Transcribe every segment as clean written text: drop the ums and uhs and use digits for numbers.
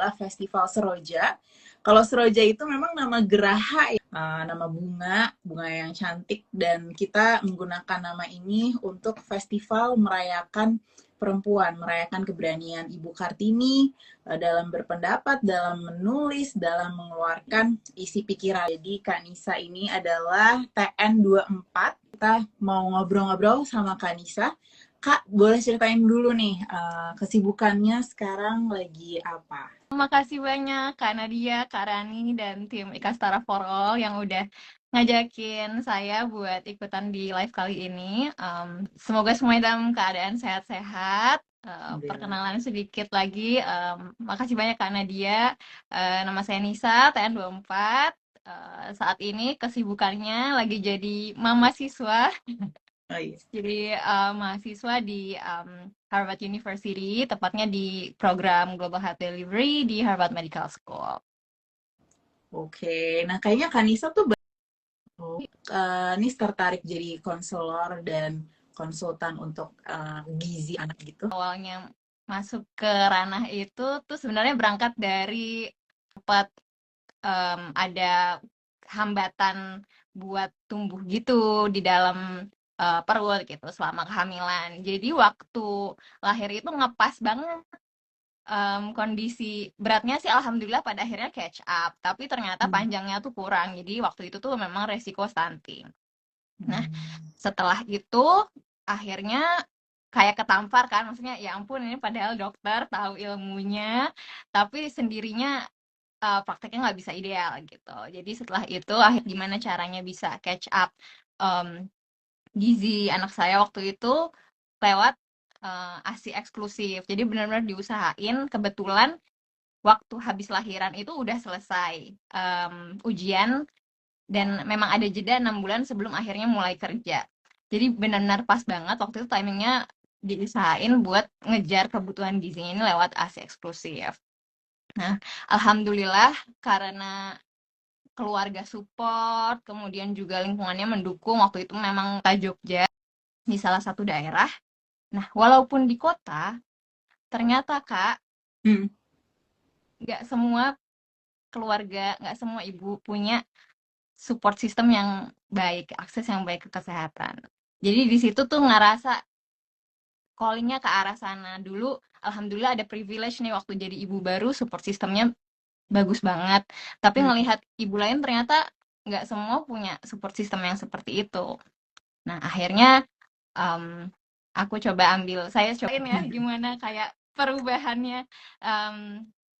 adalah Festival Seroja. Kalau Seroja itu memang nama geraha ya, nama bunga yang cantik, dan kita menggunakan nama ini untuk festival merayakan perempuan, merayakan keberanian Ibu Kartini dalam berpendapat, dalam menulis, dalam mengeluarkan isi pikiran. Jadi Kak Nisa ini adalah TN24. Kita mau ngobrol-ngobrol sama Kak Nisa. Kak, boleh ceritain dulu nih, kesibukannya sekarang lagi apa? Terima kasih banyak Kak Nadia, Kak Rani, dan tim Ikastara for All yang udah ngajakin saya buat ikutan di live kali ini. Semoga semuanya dalam keadaan sehat-sehat. Perkenalan sedikit lagi, makasih banyak Kak Nadia. Nama saya Nisa, TN24. Saat ini kesibukannya lagi jadi mama siswa. Oh iya. Jadi mahasiswa di Harvard University, tepatnya di program Global Health Delivery di Harvard Medical School. Oke, nah kayaknya Kanisa tuh Nis tertarik jadi konselor dan konsultan untuk gizi anak gitu. Awalnya masuk ke ranah itu tuh sebenarnya berangkat dari tempat ada hambatan buat tumbuh gitu di dalam perut gitu selama kehamilan. Jadi waktu lahir itu ngepas banget. Kondisi beratnya sih alhamdulillah pada akhirnya catch up, tapi ternyata panjangnya tuh kurang. Jadi waktu itu tuh memang resiko stunting. Nah, setelah itu akhirnya kayak ketampar kan, maksudnya ya ampun ini padahal dokter tahu ilmunya, tapi sendirinya prakteknya nggak bisa ideal gitu. Jadi setelah itu gimana caranya bisa catch up gizi anak saya waktu itu lewat ASI eksklusif. Jadi benar-benar diusahain, kebetulan waktu habis lahiran itu udah selesai ujian dan memang ada jeda 6 bulan sebelum akhirnya mulai kerja. Jadi benar-benar pas banget waktu itu timingnya diusahain buat ngejar kebutuhan gizinya ini lewat ASI eksklusif. Nah, alhamdulillah karena keluarga support, kemudian juga lingkungannya mendukung, waktu itu memang ke Jogja di salah satu daerah. Nah, walaupun di kota, ternyata Kak, nggak semua keluarga, nggak semua ibu punya support system yang baik, akses yang baik ke kesehatan. Jadi di situ tuh ngerasa callingnya ke arah sana. Dulu alhamdulillah ada privilege nih waktu jadi ibu baru, support systemnya bagus banget. Tapi ngelihat ibu lain ternyata nggak semua punya support system yang seperti itu. Nah akhirnya aku saya cobain ya gimana kayak perubahannya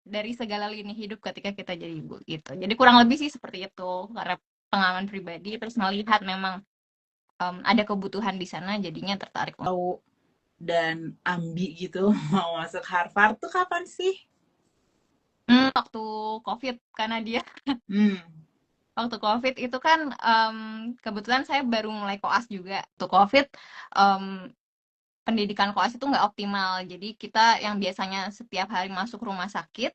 dari segala lini hidup ketika kita jadi ibu gitu. Jadi kurang lebih sih seperti itu karena pengalaman pribadi terus melihat memang ada kebutuhan di sana jadinya tertarik. Tahu dan ambi gitu mau masuk Harvard tuh kapan sih? Waktu COVID karena dia Hmm. waktu COVID itu kan kebetulan saya baru mulai koas juga. Waktu COVID pendidikan koas itu nggak optimal. Jadi kita yang biasanya setiap hari masuk rumah sakit,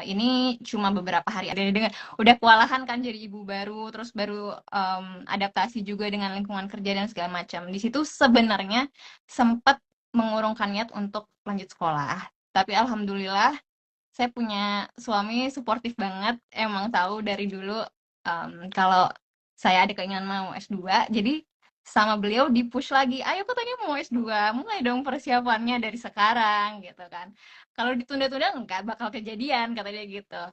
ini cuma beberapa hari ada dengan udah kewalahan kan jadi ibu baru, terus baru adaptasi juga dengan lingkungan kerja dan segala macam. Di situ sebenarnya sempat mengurungkan niat untuk lanjut sekolah. Tapi alhamdulillah saya punya suami suportif banget, emang tahu dari dulu kalau saya ada keinginan mau S2, jadi sama beliau di-push lagi, "Ayo katanya mau S2, mulai dong persiapannya dari sekarang," gitu kan. "Kalau ditunda-tunda nggak bakal kejadian," kata dia gitu.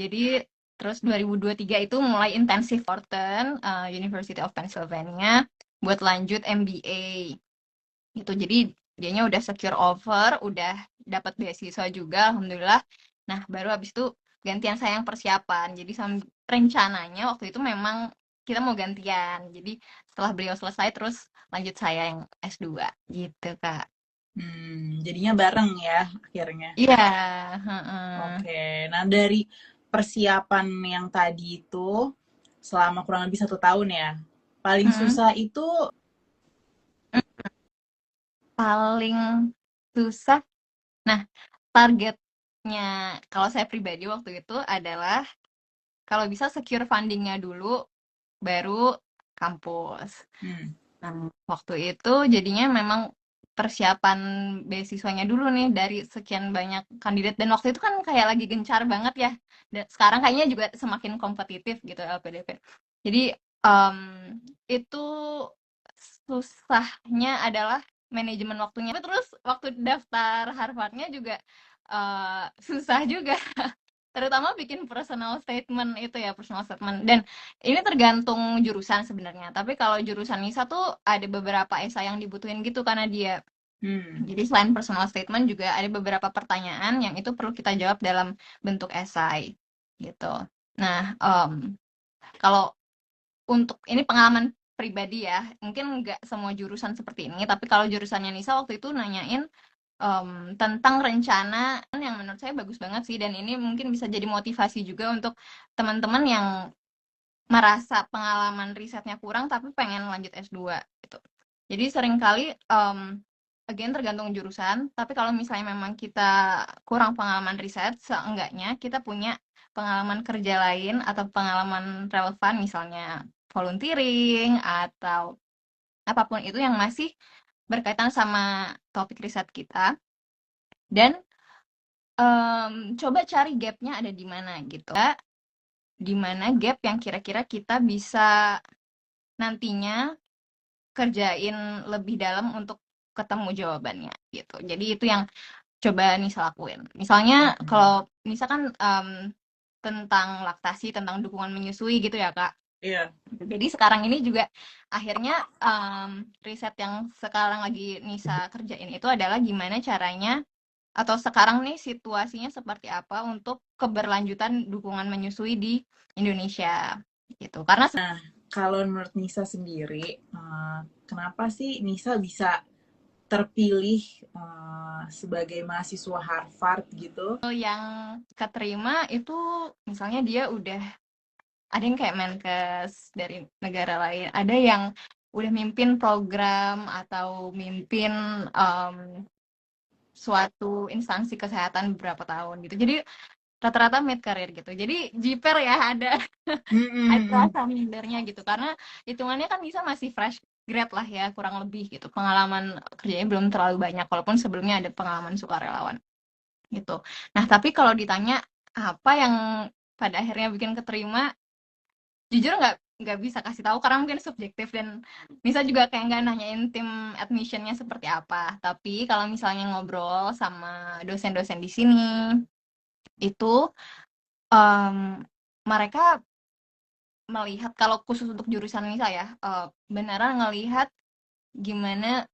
Jadi terus 2023 itu mulai intensif Wharton, University of Pennsylvania, buat lanjut MBA. Gitu. Jadi dianya udah secure offer, udah dapat beasiswa juga alhamdulillah. Nah, baru habis itu gantian saya yang persiapan. Jadi rencananya waktu itu memang kita mau gantian. Jadi setelah beliau selesai terus lanjut saya yang S2 gitu, Kak. Jadinya bareng ya akhirnya. Iya, Oke, nah dari persiapan yang tadi itu selama kurang lebih 1 tahun ya, paling susah itu paling susah. Nah, targetnya kalau saya pribadi waktu itu adalah kalau bisa secure fundingnya dulu baru kampus. Nah, waktu itu jadinya memang persiapan beasiswanya dulu nih dari sekian banyak kandidat, dan waktu itu kan kayak lagi gencar banget ya. Dan sekarang kayaknya juga semakin kompetitif gitu LPDP. Jadi itu susahnya adalah manajemen waktunya. Terus waktu daftar Harvardnya juga susah juga. Terutama bikin personal statement itu ya, personal statement. Dan ini tergantung jurusan sebenarnya. Tapi kalau jurusan NISA tuh ada beberapa esai yang dibutuhin gitu karena dia. Hmm. Jadi selain personal statement juga ada beberapa pertanyaan yang itu perlu kita jawab dalam bentuk esai gitu. Nah, kalau untuk ini pengalaman pribadi ya, mungkin nggak semua jurusan seperti ini, tapi kalau jurusannya Nisa waktu itu nanyain tentang rencana yang menurut saya bagus banget sih, dan ini mungkin bisa jadi motivasi juga untuk teman-teman yang merasa pengalaman risetnya kurang tapi pengen lanjut S2 gitu. Jadi seringkali again tergantung jurusan, tapi kalau misalnya memang kita kurang pengalaman riset, seenggaknya kita punya pengalaman kerja lain atau pengalaman relevan, misalnya volunteering atau apapun itu yang masih berkaitan sama topik riset kita, dan coba cari gap-nya ada di mana gitu. Di mana gap yang kira-kira kita bisa nantinya kerjain lebih dalam untuk ketemu jawabannya gitu. Jadi itu yang coba Nisa lakuin. Misalnya kalau Nisa kan tentang laktasi, tentang dukungan menyusui gitu ya Kak. Iya. Jadi sekarang ini juga akhirnya riset yang sekarang lagi Nisa kerjain itu adalah gimana caranya, atau sekarang nih situasinya seperti apa untuk keberlanjutan dukungan menyusui di Indonesia gitu. Karena Kalau menurut Nisa sendiri, kenapa sih Nisa bisa terpilih sebagai mahasiswa Harvard gitu? yang keterima itu misalnya dia udah ada yang kayak Menkes dari negara lain, ada yang udah mimpin program atau mimpin suatu instansi kesehatan beberapa tahun gitu. Jadi rata-rata mid career gitu. Jadi jiper ya, ada rasa mindernya gitu, karena hitungannya kan bisa masih fresh grad lah ya, kurang lebih gitu. Pengalaman kerjanya belum terlalu banyak, walaupun sebelumnya ada pengalaman sukarelawan gitu. Nah, tapi kalau ditanya apa yang pada akhirnya bikin keterima, jujur nggak bisa kasih tahu karena mungkin subjektif, dan Nisa juga kayak nggak nanyain tim admissionnya seperti apa. Tapi kalau misalnya ngobrol sama dosen-dosen di sini itu mereka melihat, kalau khusus untuk jurusan Nisa ya, beneran ngelihat gimana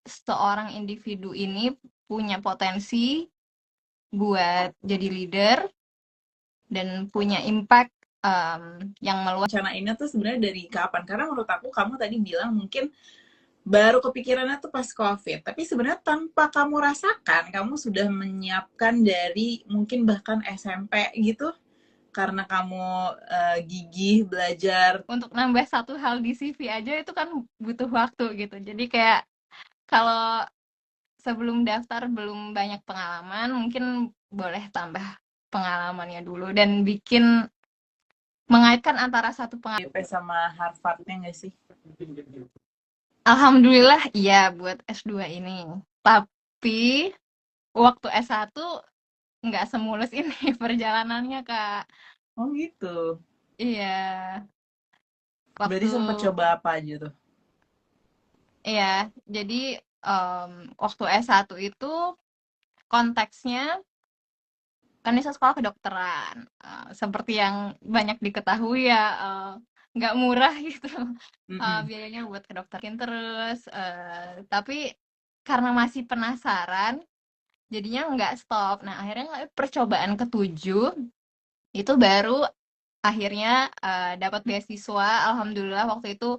seorang individu ini punya potensi buat jadi leader dan punya impact yang meluas. Rencana ini tuh sebenarnya dari kapan? Karena menurut aku kamu tadi bilang mungkin baru kepikirannya tuh pas COVID. Tapi sebenarnya tanpa kamu rasakan, kamu sudah menyiapkan dari mungkin bahkan SMP gitu. Karena kamu gigih belajar. Untuk nambah satu hal di CV aja itu kan butuh waktu gitu. Jadi kayak kalau sebelum daftar belum banyak pengalaman, mungkin boleh tambah pengalamannya dulu dan bikin mengaitkan antara satu pengalaman. DP sama Harvardnya nggak sih? Alhamdulillah iya buat S2 ini. Tapi waktu S1 nggak semulus ini perjalanannya, Kak. Oh gitu. Iya. Berarti Waktu sempat coba apa aja tuh? iya, jadi waktu S1 itu konteksnya kan Nisa sekolah kedokteran. Seperti yang banyak diketahui ya, nggak murah gitu biayanya buat kedokteran. Terus tapi karena masih penasaran, jadinya nggak stop. Nah, akhirnya percobaan ketujuh itu baru akhirnya dapat beasiswa. Alhamdulillah waktu itu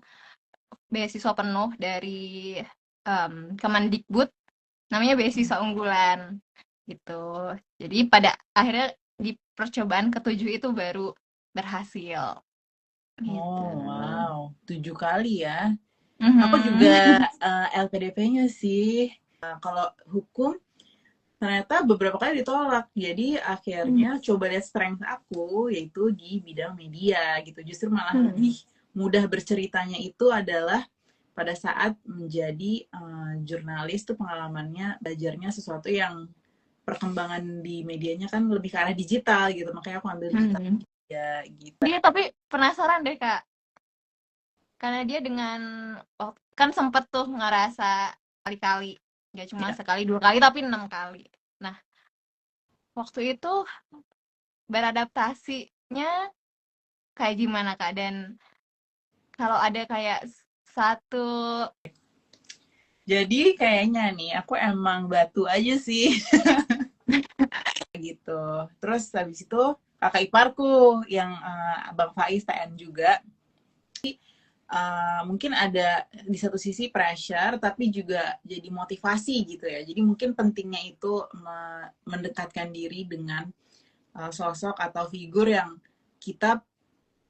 beasiswa penuh dari Kemendikbud, namanya beasiswa unggulan gitu. Jadi pada akhirnya di percobaan ketujuh itu baru berhasil gitu. Oh wow, 7 kali ya. Aku Mhm. juga LPDP-nya sih. Kalau hukum ternyata beberapa kali ditolak. Jadi akhirnya coba lihat strength aku yaitu di bidang media gitu. Justru malah lebih mudah berceritanya itu adalah pada saat menjadi jurnalis tuh pengalamannya belajarnya sesuatu yang perkembangan di medianya kan lebih ke arah digital gitu, makanya aku ambil digital ya gitu. Dia tapi penasaran deh Kak, karena dia dengan kan sempet tuh ngerasa kali-kali, nggak cuma Ya. sekali 2 kali tapi 6 kali. Nah waktu itu beradaptasinya kayak gimana Kak? Dan kalau ada kayak satu Jadi kayaknya nih aku emang batu aja sih gitu. Terus habis itu kakak iparku yang Bang Faiz TN juga. Mungkin ada di satu sisi pressure tapi juga jadi motivasi gitu ya. Jadi mungkin pentingnya itu mendekatkan diri dengan sosok atau figur yang kita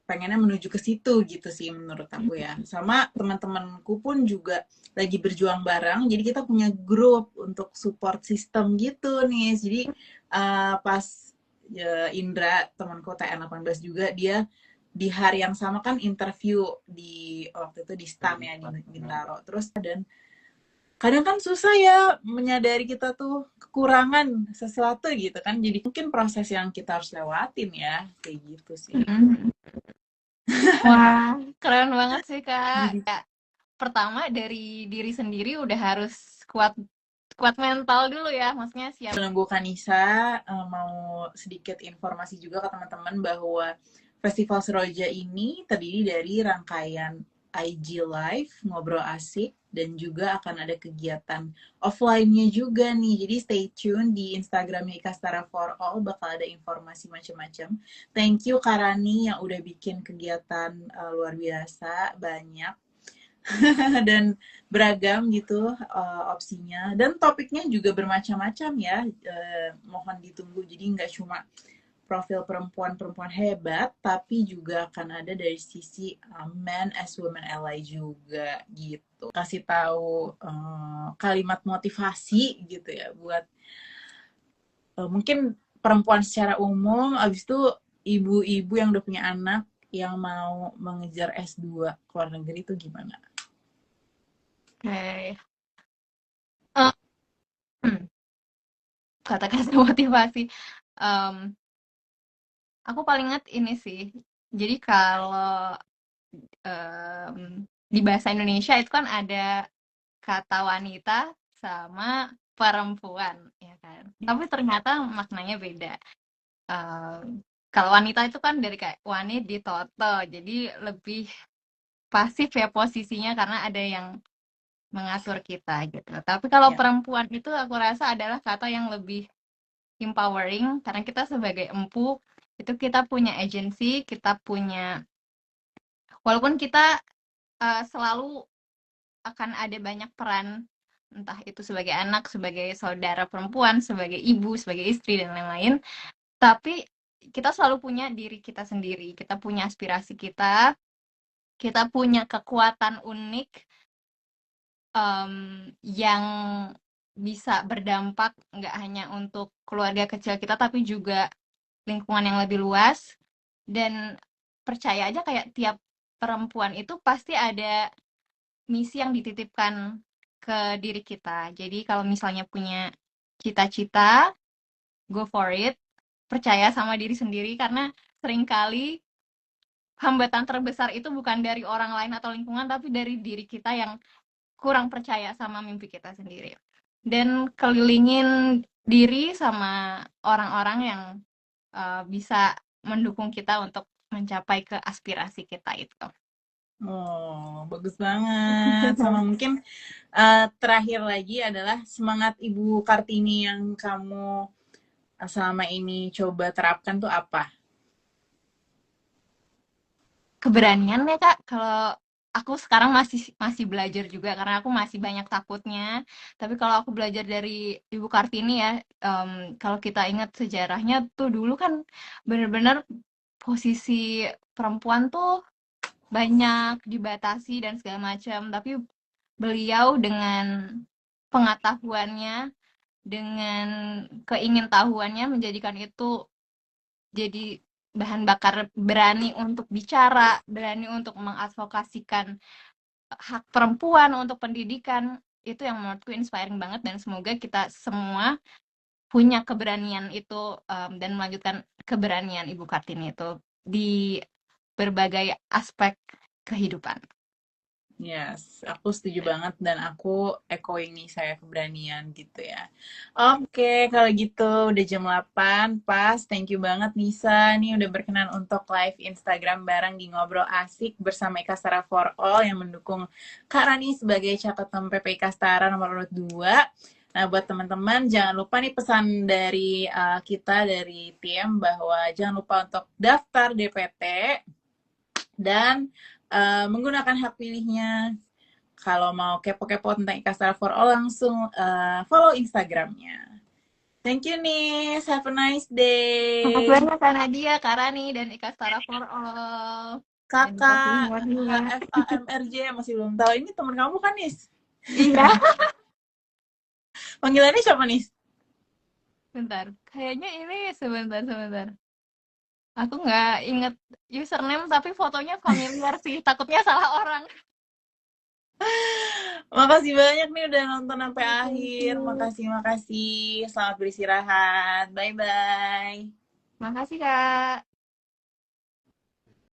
pengennya menuju ke situ gitu sih menurut aku ya. Sama teman-temanku pun juga lagi berjuang bareng. Jadi kita punya grup untuk support system gitu nih. Jadi pas Indra temanku TN18 juga dia di hari yang sama kan interview di waktu itu di STAM ya di Bintaro. Terus dan kadang kan susah ya menyadari kita tuh kekurangan sesuatu gitu kan. Jadi mungkin proses yang kita harus lewatin ya kayak gitu sih. wah keren banget sih Kak. Jadi Pertama dari diri sendiri udah harus kuat kuat mental dulu ya, maksudnya siap. menunggu Kanisa mau sedikit informasi juga ke teman-teman bahwa Festival Seroja ini terdiri dari rangkaian IG Live, ngobrol asik, dan juga akan ada kegiatan offline-nya juga nih. Jadi stay tune di Instagramnya Ikastara for All, bakal ada informasi macam-macam. Thank you Karani yang udah bikin kegiatan luar biasa, banyak dan beragam gitu opsinya dan topiknya juga bermacam-macam ya mohon ditunggu jadi nggak cuma profil perempuan-perempuan hebat tapi juga akan ada dari sisi men as women ally juga gitu kasih tahu kalimat motivasi gitu ya buat mungkin perempuan secara umum abis itu ibu-ibu yang udah punya anak yang mau mengejar S2 ke luar negeri itu gimana? Oke. Eh, kata-kata motivasi. Em, aku paling ingat ini sih. Jadi kalau di bahasa Indonesia itu kan ada kata wanita sama perempuan, ya kan. Tapi ternyata maknanya beda. Kalau wanita itu kan dari kayak wanit ditoto, jadi lebih pasif ya posisinya karena ada yang mengatur kita gitu. Tapi kalau Ya. perempuan itu aku rasa adalah kata yang lebih empowering karena kita sebagai empu itu kita punya agency, kita punya walaupun kita selalu akan ada banyak peran entah itu sebagai anak, sebagai saudara perempuan, sebagai ibu, sebagai istri dan lain-lain, tapi kita selalu punya diri kita sendiri, kita punya aspirasi kita punya kekuatan unik yang bisa berdampak nggak hanya untuk keluarga kecil kita tapi juga lingkungan yang lebih luas dan percaya aja kayak tiap perempuan itu pasti ada misi yang dititipkan ke diri kita. Jadi kalau misalnya punya cita-cita, go for it. Percaya sama diri sendiri karena seringkali hambatan terbesar itu bukan dari orang lain atau lingkungan tapi dari diri kita yang kurang percaya sama mimpi kita sendiri. Dan kelilingin diri sama orang-orang yang bisa mendukung kita untuk mencapai ke aspirasi kita itu. Oh, bagus banget. Sama mungkin terakhir lagi adalah semangat Ibu Kartini yang kamu selama ini coba terapkan tuh apa? Keberanian ya Kak, kalau aku sekarang masih masih belajar juga karena aku masih banyak takutnya. Tapi kalau aku belajar dari Ibu Kartini ya, kalau kita ingat sejarahnya tuh dulu kan bener-bener posisi perempuan tuh banyak dibatasi dan segala macam. Tapi beliau dengan pengetahuannya, dengan keingintahuannya menjadikan itu jadi bahan bakar berani untuk bicara, berani untuk mengadvokasikan hak perempuan, untuk pendidikan, itu yang menurutku inspiring banget dan semoga kita semua punya keberanian itu, dan melanjutkan keberanian Ibu Kartini itu di berbagai aspek kehidupan. Yes, aku setuju banget dan aku echoing nih saya keberanian gitu ya. Oke, kalau gitu udah jam 8 pas. Thank you banget Nisa nih udah berkenan untuk live Instagram bareng di Ngobrol Asik bersama Ika Setara for All yang mendukung Kak Rani sebagai catatan PPI Setara nomor urut 2. Nah, buat teman-teman jangan lupa nih pesan dari kita dari tim bahwa jangan lupa untuk daftar DPT dan menggunakan hak pilihnya. Kalau mau kepo-kepo tentang Ika Star for All langsung follow Instagramnya. Thank you Nis, have a nice Makasih day. banyak Kak Nadia, Kak Rani, dan Ika Setara for All. Dan makasih Kakak semuanya. HFAMRJ masih belum tahu. Ini teman kamu kan Nis? Iya. Panggilannya siapa Nis? Bentar, kayaknya ini sebentar. Aku nggak inget username, tapi fotonya familiar sih. Takutnya salah orang. Makasih banyak nih udah nonton sampai Thank akhir. you. Makasih. Selamat beristirahat. Bye-bye. Makasih, Kak.